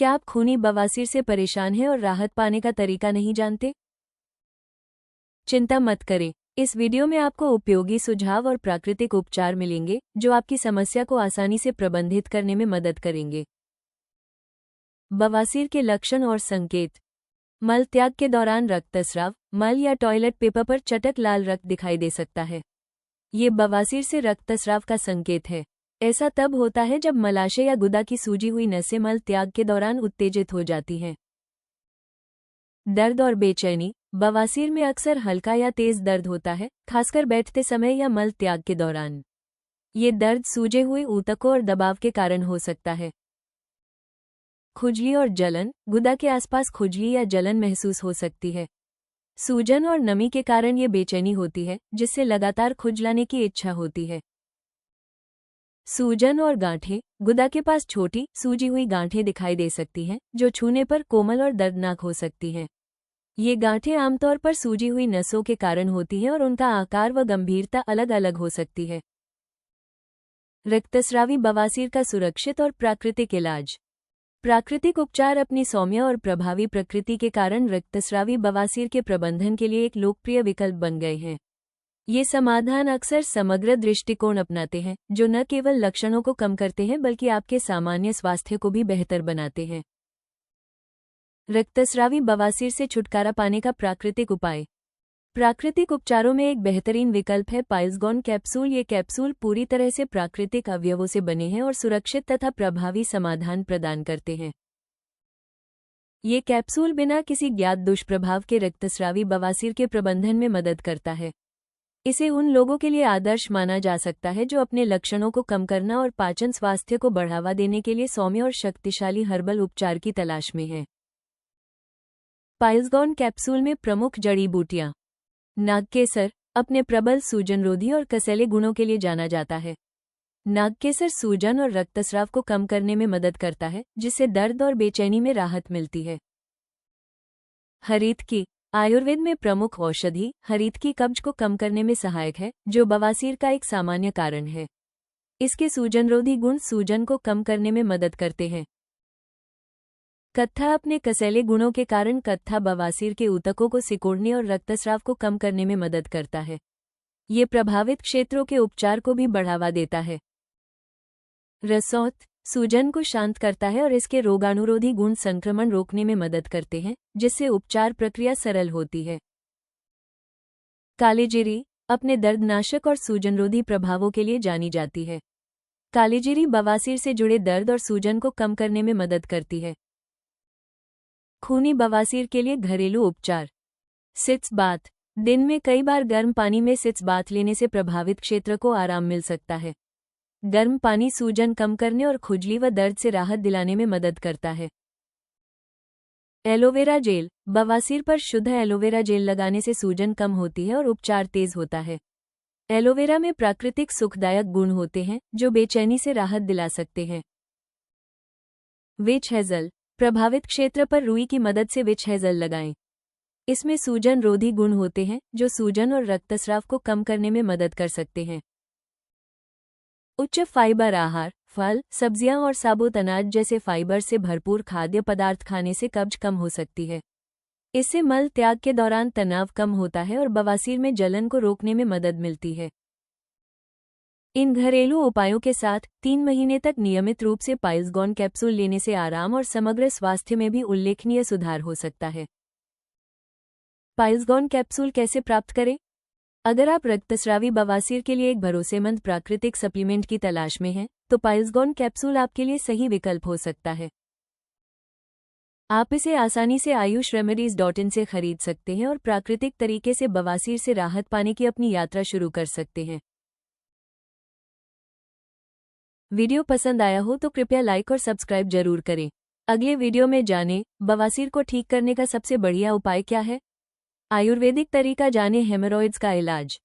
क्या आप खूनी बवासीर से परेशान हैं और राहत पाने का तरीका नहीं जानते? चिंता मत करें, इस वीडियो में आपको उपयोगी सुझाव और प्राकृतिक उपचार मिलेंगे जो आपकी समस्या को आसानी से प्रबंधित करने में मदद करेंगे। बवासीर के लक्षण और संकेत। मल त्याग के दौरान रक्तस्राव, मल या टॉयलेट पेपर पर चटक लाल रक्त दिखाई दे सकता है। ये बवासीर से रक्तस्राव का संकेत है। ऐसा तब होता है जब मलाशय या गुदा की सूजी हुई नसें मल त्याग के दौरान उत्तेजित हो जाती हैं। दर्द और बेचैनी। बवासीर में अक्सर हल्का या तेज दर्द होता है, खासकर बैठते समय या मल त्याग के दौरान। ये दर्द सूजे हुए ऊतकों और दबाव के कारण हो सकता है। खुजली और जलन। गुदा के आसपास खुजली या जलन महसूस हो सकती है। सूजन और नमी के कारण ये बेचैनी होती है, जिससे लगातार खुजलाने की इच्छा होती है। सूजन और गांठें। गुदा के पास छोटी, सूजी हुई गांठें दिखाई दे सकती हैं, जो छूने पर कोमल और दर्दनाक हो सकती हैं। ये गांठें आमतौर पर सूजी हुई नसों के कारण होती हैं और उनका आकार व गंभीरता अलग अलग हो सकती है। रक्तस्रावी बवासीर का सुरक्षित और प्राकृतिक इलाज। प्राकृतिक उपचार अपनी सौम्य और प्रभावी प्रकृति के कारण रक्तस्रावी बवासीर के प्रबंधन के लिए एक लोकप्रिय विकल्प बन गए हैं। ये समाधान अक्सर समग्र दृष्टिकोण अपनाते हैं, जो न केवल लक्षणों को कम करते हैं बल्कि आपके सामान्य स्वास्थ्य को भी बेहतर बनाते हैं। रक्तस्रावी बवासीर से छुटकारा पाने का प्राकृतिक उपाय। प्राकृतिक उपचारों में एक बेहतरीन विकल्प है पाइल्सगॉन कैप्सूल। ये कैप्सूल पूरी तरह से प्राकृतिक अवयवों से बने हैं और सुरक्षित तथा प्रभावी समाधान प्रदान करते हैं। ये कैप्सूल बिना किसी ज्ञात दुष्प्रभाव के रक्तस्रावी बवासीर के प्रबंधन में मदद करता है। इसे उन लोगों के लिए आदर्श माना जा सकता है जो अपने लक्षणों को कम करना और पाचन स्वास्थ्य को बढ़ावा देने के लिए सौम्य और शक्तिशाली हर्बल उपचार की तलाश में हैं। पाइल्सगॉन कैप्सूल में प्रमुख जड़ी बूटियां। नागकेसर अपने प्रबल सूजनरोधी और कसैले गुणों के लिए जाना जाता है। नागकेसर सूजन और रक्तस्राव को कम करने में मदद करता है, जिससे दर्द और बेचैनी में राहत मिलती है। हरीतकी आयुर्वेद में प्रमुख औषधि। हरीतकी कब्ज को कम करने में सहायक है, जो बवासीर का एक सामान्य कारण है। इसके सूजनरोधी गुण सूजन को कम करने में मदद करते हैं। कत्था अपने कसैले गुणों के कारण कत्था बवासीर के ऊतकों को सिकोड़ने और रक्तस्राव को कम करने में मदद करता है। ये प्रभावित क्षेत्रों के उपचार को भी बढ़ावा देता है। रसौत सूजन को शांत करता है और इसके रोगाणुरोधी गुण संक्रमण रोकने में मदद करते हैं, जिससे उपचार प्रक्रिया सरल होती है। कालीजीरी अपने दर्दनाशक और सूजनरोधी प्रभावों के लिए जानी जाती है। कालीजीरी बवासीर से जुड़े दर्द और सूजन को कम करने में मदद करती है। खूनी बवासीर के लिए घरेलू उपचार। Sitz bath. दिन में कई बार गर्म पानी में सिट्स बाथ लेने से प्रभावित क्षेत्र को आराम मिल सकता है। गर्म पानी सूजन कम करने और खुजली व दर्द से राहत दिलाने में मदद करता है। Aloe vera gel. बवासीर पर शुद्ध एलोवेरा जेल लगाने से सूजन कम होती है और उपचार तेज होता है। एलोवेरा में प्राकृतिक सुखदायक गुण होते हैं, जो बेचैनी से राहत दिला सकते हैं। Witch hazel. प्रभावित क्षेत्र पर रुई की मदद से विच हेज़ल लगाएं। इसमें सूजन रोधी गुण होते हैं, जो सूजन और रक्तस्राव को कम करने में मदद कर सकते हैं। उच्च फाइबर आहार। फल, सब्जियां और साबुत अनाज जैसे फाइबर से भरपूर खाद्य पदार्थ खाने से कब्ज कम हो सकती है। इससे मल त्याग के दौरान तनाव कम होता है और बवासीर में जलन को रोकने में मदद मिलती है। इन घरेलू उपायों के साथ 3 महीने तक नियमित रूप से पाइल्सगॉन कैप्सूल लेने से आराम और समग्र स्वास्थ्य में भी उल्लेखनीय सुधार हो सकता है। पाइल्सगॉन कैप्सूल कैसे प्राप्त करें? अगर आप रक्तस्रावी बवासीर के लिए एक भरोसेमंद प्राकृतिक सप्लीमेंट की तलाश में हैं, तो पाइल्सगॉन कैप्सूल आपके लिए सही विकल्प हो सकता है। आप इसे आसानी से ayushRemedies.in से खरीद सकते हैं और प्राकृतिक तरीके से बवासीर से राहत पाने की अपनी यात्रा शुरू कर सकते हैं। वीडियो पसंद आया हो तो कृपया लाइक और सब्सक्राइब जरूर करें। अगले वीडियो में जानें, बवासीर को ठीक करने का सबसे बढ़िया उपाय क्या है। आयुर्वेदिक तरीका जानें, हेमोरॉइड्स का इलाज।